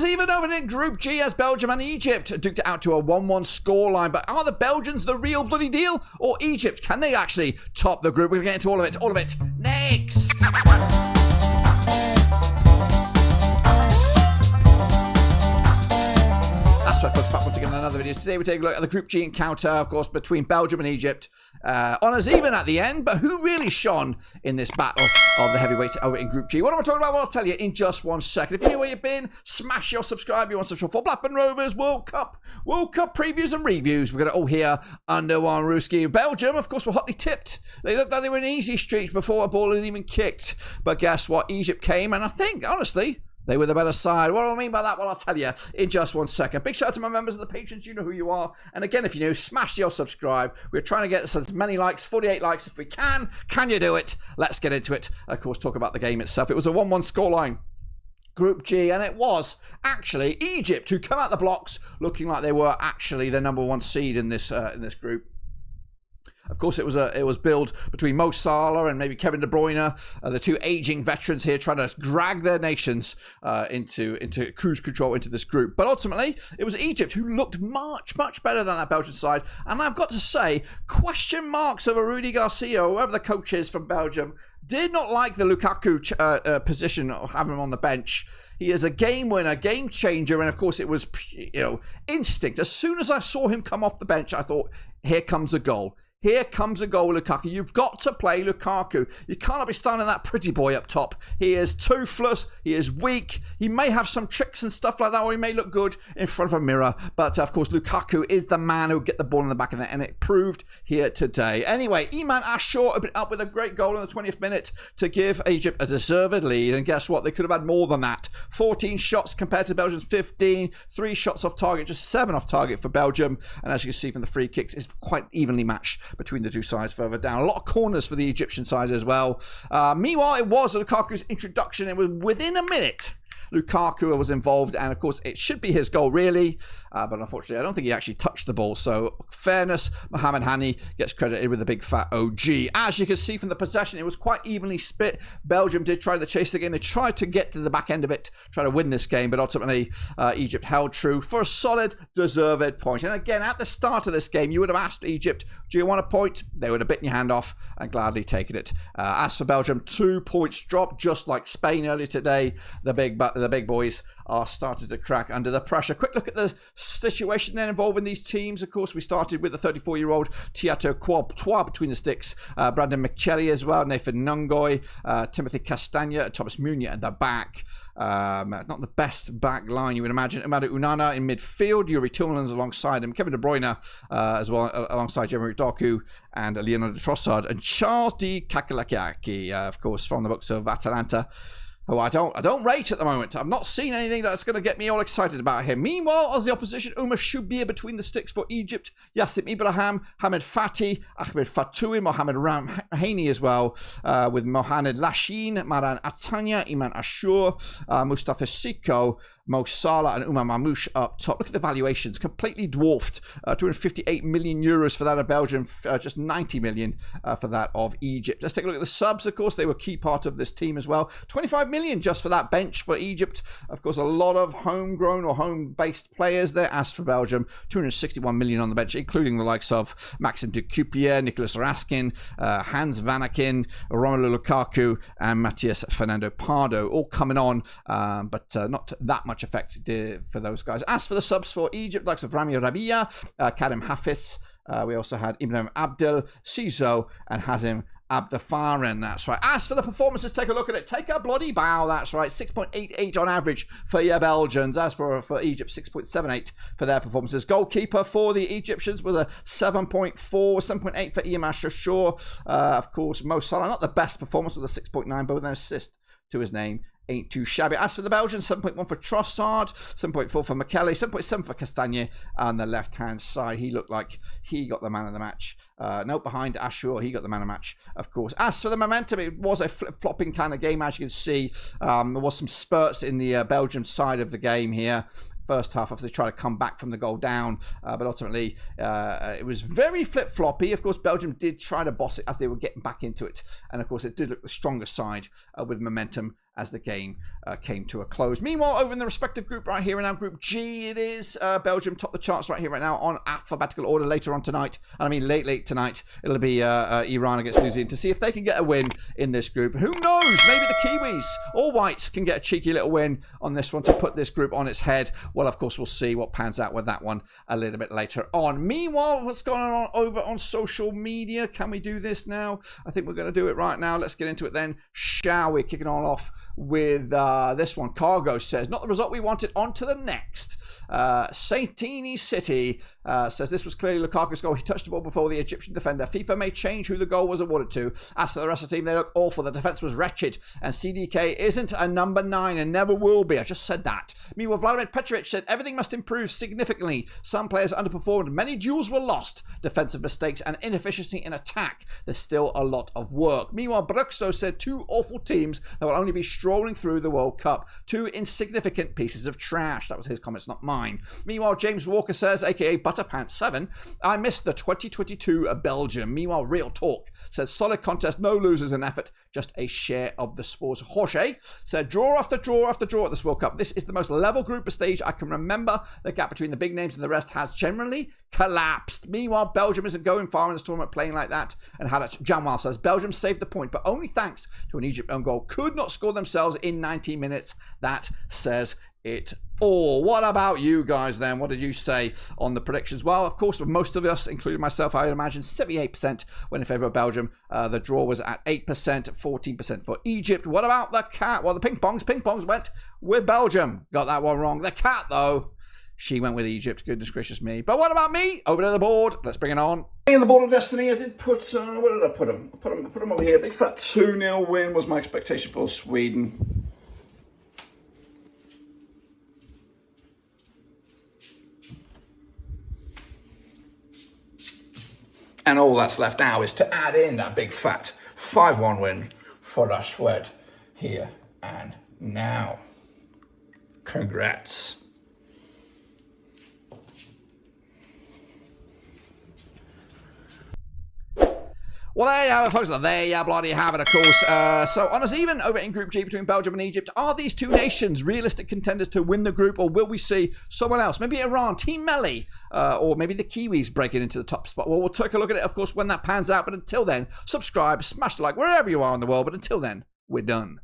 Even over in Group G as Belgium and Egypt duked it out to a 1-1 scoreline. But are the Belgians the real bloody deal? Or Egypt? Can they actually top the group? We're going to get into all of it next. That's right, folks, back once again with another video. Today we take a look at the Group G encounter, of course, between Belgium and Egypt. Honours even at the end, but who really shone in this battle of the heavyweights over in Group G? What am I talking about? Well, I'll tell you in just 1 second. If you know where you've been, smash your subscribe. You want to subscribe for Blackburn Rovers World Cup previews and reviews. We've got it all here under one Ruski. Belgium, of course, were hotly tipped. They looked like they were in easy streets before a ball had even kicked. But guess what? Egypt came, and I think, honestly, they were the better side. What do I mean by that? Well, I'll tell you in just 1 second. Big shout out to my members and the patrons. You know who you are. And again, if you're new, smash your subscribe. We're trying to get as many likes, 48 likes if we can. Can you do it? Let's get into it. Of course, talk about the game itself. It was a 1-1 scoreline. Group G, and it was actually Egypt who come out the blocks looking like they were actually the number 1 seed in this group. Of course, it was billed between Mo Salah and maybe Kevin De Bruyne, the two aging veterans here trying to drag their nations into cruise control into this group. But ultimately, it was Egypt who looked much better than that Belgian side. And I've got to say, question marks over Rudy Garcia, whoever the coach is from Belgium, did not like the Lukaku position of having him on the bench. He is a game winner, game changer, and of course it was, instinct. As soon as I saw him come off the bench, I thought, here comes a goal. Here comes a goal, Lukaku. You've got to play Lukaku. You cannot be standing that pretty boy up top. He is toothless. He is weak. He may have some tricks and stuff like that, or he may look good in front of a mirror. But, of course, Lukaku is the man who'll get the ball in the back of the net, and it proved here today. Anyway, Iman Ashur opened up with a great goal in the 20th minute to give Egypt a deserved lead. And guess what? They could have had more than that. 14 shots compared to Belgium's 15. 3 shots off target, just 7 off target for Belgium. And as you can see from the free kicks, it's quite evenly matched between the two sides further down. A lot of corners for the Egyptian side as well. Meanwhile, it was Lukaku's introduction. It was within a minute. Lukaku was involved, and of course it should be his goal really, but unfortunately I don't think he actually touched the ball. So fairness, Mohamed Hani gets credited with a big fat OG. As you can see from the possession, it was quite evenly split. Belgium did try to chase the game. They tried to get to the back end of it, try to win this game, but ultimately Egypt held true for a solid, deserved point. And again, at the start of this game, you would have asked Egypt, do you want a point? They would have bitten your hand off and gladly taken it. As for Belgium, 2 points dropped, just like Spain earlier today. The big boys are starting to crack under the pressure. Quick look at the situation then involving these teams. Of course, we started with the 34-year-old Tiato Courtois between the sticks, Brandon McChelly as well, Nathan Nungoy, Timothy Castagna, Thomas Meunier at the back. Not the best back line you would imagine. Amadou Unana in midfield, Yuri Tillmans alongside him, Kevin De Bruyne as well alongside Jeremy Doku and Leonardo Trossard, and Charles Di Kakalaki, of course, from the books of Atalanta, who I don't rate at the moment. I've not seen anything that's going to get me all excited about him. Meanwhile, as the opposition, Umar Shubir between the sticks for Egypt, Yassim Ibrahim, Hamed Fatih, Ahmed Fatoui, Mohamed Ramhani as well, with Mohamed Lashin, Maran Atanya, Iman Ashur, Mustafa Siko, Mo Salah and Umar Mamouche up top. Look at the valuations, completely dwarfed. 258 million euros for that of Belgium, just 90 million for that of Egypt. Let's take a look at the subs, of course. They were a key part of this team as well. 25 million just for that bench for Egypt. Of course, a lot of homegrown or home-based players there. As for Belgium, 261 million on the bench, including the likes of Maxim de Cupier, Nicolas Raskin, Hans Vanaken, Romelu Lukaku, and Matias Fernando Pardo, all coming on, but not that much effect for those guys. As for the subs for Egypt, likes of Rami Rabia, Karim Hafiz, we also had Ibrahim Abdel, Sizo, and Hazim Abdelfaran. That's right. As for the performances, take a look at it. Take a bloody bow. That's right. 6.88 on average for your Belgians. As for Egypt, 6.78 for their performances. Goalkeeper for the Egyptians was a 7.4, 7.8 for Iman Ashur. Of course, Mo Salah, not the best performance with a 6.9, but with an assist to his name. Ain't too shabby. As for the Belgians, 7.1 for Trossard, 7.4 for McKelly, 7.7 for Castagna on the left-hand side. He looked like he got the man of the match. No, behind Ashur, he got the man of the match, of course. As for the momentum, it was a flip-flopping kind of game, as you can see. There was some spurts in the Belgian side of the game here. First half, after they tried to come back from the goal down, but ultimately it was very flip-floppy. Of course, Belgium did try to boss it as they were getting back into it, and of course it did look the stronger side with momentum as the game came to a close. Meanwhile, over in the respective group right here in our Group G, it is Belgium top the charts right here right now on alphabetical order later on tonight. And I mean late tonight, it'll be Iran against New Zealand to see if they can get a win in this group. Who knows? Maybe the Kiwis or Whites can get a cheeky little win on this one to put this group on its head. Well, of course, we'll see what pans out with that one a little bit later on. Meanwhile, what's going on over on social media? Can we do this now? I think we're going to do it right now. Let's get into it then, shall we? Kicking all off with this one. Cargo says, not the result we wanted, on to the next. Saintini City says this was clearly Lukaku's goal. He touched the ball before the Egyptian defender. FIFA may change who the goal was awarded to. As for the rest of the team, they look awful. The defense was wretched, and CDK isn't a number 9 and never will be. I just said that. Meanwhile, Vladimir Petrovic said everything must improve significantly. Some players underperformed. Many duels were lost. Defensive mistakes and inefficiency in attack. There's still a lot of work. Meanwhile, Bruxo said 2 awful teams that will only be strolling through the World Cup. 2 insignificant pieces of trash. That was his comments, not mine. Meanwhile, James Walker says, aka Butterpants7, I missed the 2022 Belgium. Meanwhile, Real Talk says, solid contest, no losers in effort, just a share of the sports. Jorge said, draw after draw after draw at this World Cup. This is the most level group stage I can remember. The gap between the big names and the rest has generally collapsed. Meanwhile, Belgium isn't going far in this tournament playing like that. And Hadat Jamal says, Belgium saved the point, but only thanks to an Egypt own goal. Could not score themselves in 90 minutes. That says it all. What about you guys then? What did you say on the predictions? Well, of course, with most of us, including myself, I would imagine 78% went in favour of Belgium. The draw was at 8%, 14% for Egypt. What about the cat? Well, the ping pongs went with Belgium. Got that one wrong. The cat, though, she went with Egypt. Goodness gracious me. But what about me? Over to the board. Let's bring it on. In the board of destiny, I did put, where did I put them? I put them over here. Big fat 2-0 win was my expectation for Sweden. And all that's left now is to add in that big fat 5-1 win for the Swed here and now. Congrats. Well, there you have it, folks. There you bloody have it, of course. So, on us even over in Group G between Belgium and Egypt, are these two nations realistic contenders to win the group, or will we see someone else? Maybe Iran, Team Melli, or maybe the Kiwis breaking into the top spot. Well, we'll take a look at it, of course, when that pans out. But until then, subscribe, smash the like, wherever you are in the world. But until then, we're done.